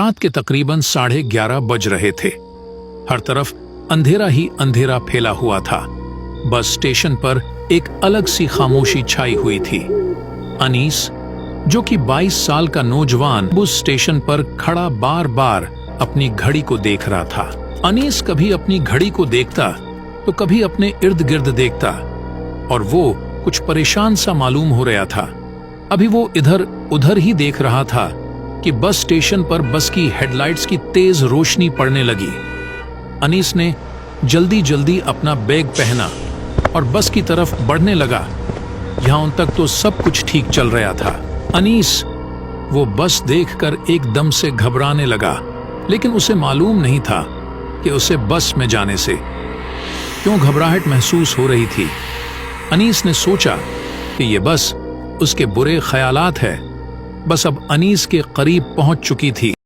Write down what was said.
रात के तकरीबन 11:30 बज रहे थे। हर तरफ अंधेरा ही अंधेरा फैला हुआ था। बस स्टेशन पर एक अलग सी खामोशी छाई हुई थी। अनीस, जो कि 22 साल का नौजवान, उस स्टेशन पर खड़ा बार बार अपनी घड़ी को देख रहा था। अनीस कभी अपनी घड़ी को देखता तो कभी अपने इर्द गिर्द देखता, और वो कुछ परेशान सा मालूम हो रहा था। अभी वो इधर उधर ही देख रहा था कि बस स्टेशन पर बस की हेडलाइट्स की तेज रोशनी पड़ने लगी। अनीस ने जल्दी जल्दी अपना बैग पहना और बस की तरफ बढ़ने लगा। यहाँ तक तो सब कुछ ठीक चल रहा था। अनीस वो बस देखकर एकदम से घबराने लगा, लेकिन उसे मालूम नहीं था कि उसे बस में जाने से क्यों घबराहट महसूस हो रही थी। अनीस ने सोचा कि ये बस उसके बुरे ख्यालात है। बस अब अनीस के करीब पहुंच चुकी थी।